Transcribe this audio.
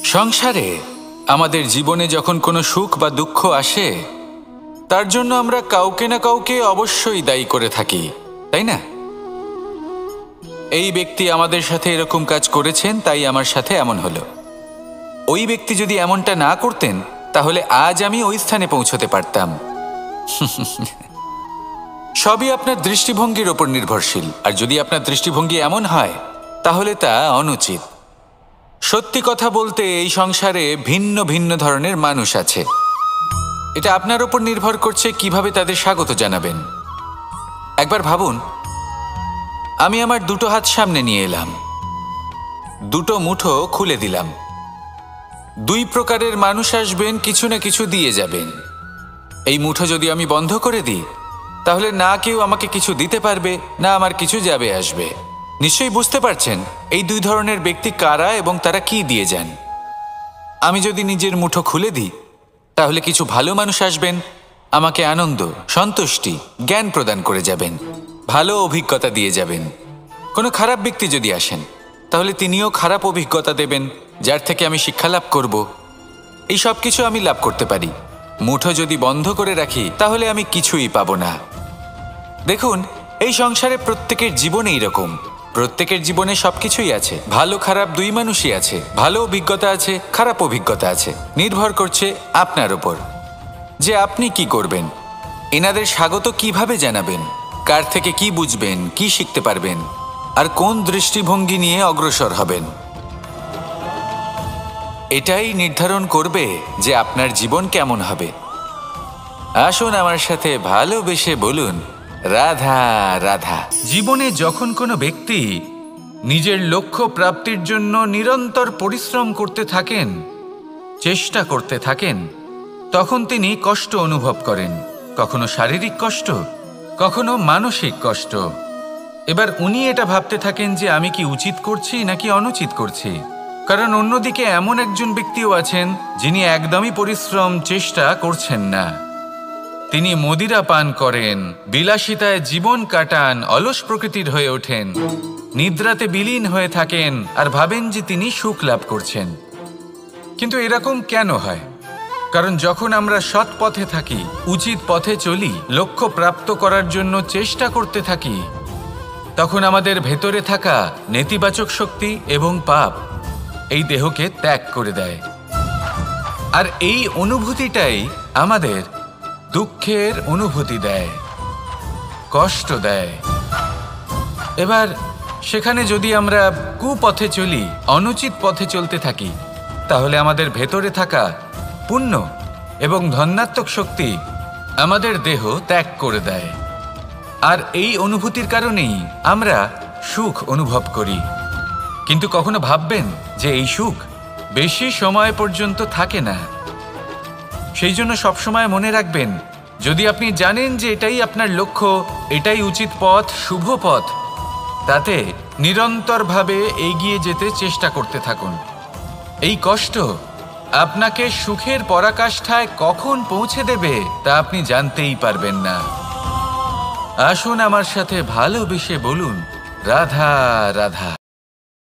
সংসারে আমাদের জীবনে যখন কোনো সুখ বা দুঃখ আসে, তার জন্য আমরা কাউকে না কাউকে অবশ্যই দায়ী করে থাকি, তাই না? এই ব্যক্তি আমাদের সাথে এরকম কাজ করেছেন, তাই আমার সাথে এমন হলো। ওই ব্যক্তি যদি এমনটা না করতেন, তাহলে আজ আমি ওই স্থানে পৌঁছতে পারতাম। সবই আপনার দৃষ্টিভঙ্গির ওপর নির্ভরশীল, আর যদি আপনার দৃষ্টিভঙ্গি এমন হয়, তাহলে তা অনুচিত। সত্যি কথা বলতে, এই সংসারে ভিন্ন ভিন্ন ধরনের মানুষ আছে। এটা আপনার ওপর নির্ভর করছে কিভাবে তাদের স্বাগত জানাবেন। একবার ভাবুন, আমি আমার দুটো হাত সামনে নিয়ে এলাম, দুটো মুঠো খুলে দিলাম। দুই প্রকারের মানুষ আসবেন, কিছু না কিছু দিয়ে যাবেন। এই মুঠো যদি আমি বন্ধ করে দিই, তাহলে না কেউ আমাকে কিছু দিতে পারবে, না আমার কিছু যাবে আসবে। নিশ্চয়ই বুঝতে পারছেন এই দুই ধরনের ব্যক্তি কারা এবং তারা কি দিয়ে যান। আমি যদি নিজের মুঠো খুলে দিই, তাহলে কিছু ভালো মানুষ আসবেন, আমাকে আনন্দ, সন্তুষ্টি, জ্ঞান প্রদান করে যাবেন, ভালো অভিজ্ঞতা দিয়ে যাবেন। কোনো খারাপ ব্যক্তি যদি আসেন, তাহলে তিনিও খারাপ অভিজ্ঞতা দেবেন, যার থেকে আমি শিক্ষা লাভ করব। এই সব কিছু আমি লাভ করতে পারি। মুঠো যদি বন্ধ করে রাখি, তাহলে আমি কিছুই পাবো না। দেখুন, এই সংসারে প্রত্যেকের জীবনে এইরকম। প্রত্যেকের জীবনে সবকিছুই আছে, ভালো খারাপ দুই মানুষই আছে। ভালো অভিজ্ঞতা আছে, খারাপ অভিজ্ঞতা আছে। নির্ভর করছে আপনার ওপর যে আপনি কি করবেন। এনাদের স্বাগত কিভাবে জানাবেন, কার থেকে কি বুঝবেন, কি শিখতে পারবেন, আর কোন দৃষ্টিভঙ্গি নিয়ে অগ্রসর হবেন। এটাই নির্ধারণ করবে যে আপনার জীবন কেমন হবে। আসুন আমার সাথে ভালোবেসে বলুন, রাধা রাধা। জীবনে যখন কোনো ব্যক্তি নিজের লক্ষ্য প্রাপ্তির জন্য নিরন্তর পরিশ্রম করতে থাকেন, চেষ্টা করতে থাকেন, তখন তিনি কষ্ট অনুভব করেন। কখনো শারীরিক কষ্ট, কখনো মানসিক কষ্ট। এবার উনি এটা ভাবতে থাকেন যে আমি কি উচিত করছি নাকি অনুচিত করছি। কারণ অন্যদিকে এমন একজন ব্যক্তিও আছেন যিনি একদমই পরিশ্রম, চেষ্টা করছেন না। তিনি মদিরা পান করেন, বিলাসিতায় জীবন কাটান, অলস প্রকৃতির হয়ে ওঠেন, নিদ্রাতে বিলীন হয়ে থাকেন আর ভাবেন যে তিনি সুখ লাভ করছেন। কিন্তু এরকম কেন হয়? কারণ যখন আমরা সৎ পথে থাকি, উচিত পথে চলি, লক্ষ্য প্রাপ্ত করার জন্য চেষ্টা করতে থাকি, তখন আমাদের ভেতরে থাকা নেতিবাচক শক্তি এবং পাপ এই দেহকে ত্যাগ করে দেয়। আর এই অনুভূতিটাই আমাদের দুঃখের অনুভূতি দেয়, কষ্ট দেয়। এবার সেখানে যদি আমরা কুপথে চলি, অনুচিত পথে চলতে থাকি, তাহলে আমাদের ভেতরে থাকা পুণ্য এবং ধনাত্মক শক্তি আমাদের দেহ ত্যাগ করে দেয়। আর এই অনুভূতির কারণেই আমরা সুখ অনুভব করি। কিন্তু কখনো ভাববেন যে এই সুখ বেশি সময় পর্যন্ত থাকে না। সেই জন্য সবসময় মনে রাখবেন, যদি আপনি জানেন যে এটাই আপনার লক্ষ্য, এটাই উচিত পথ, শুভ পথ, তাতে নিরন্তরভাবে এগিয়ে যেতে চেষ্টা করতে থাকুন। এই কষ্ট আপনাকে সুখের পরাকাষ্ঠায় কখন পৌঁছে দেবে তা আপনি জানতেই পারবেন না। আসুন আমার সাথে ভালোবেসে বলুন, রাধা রাধা।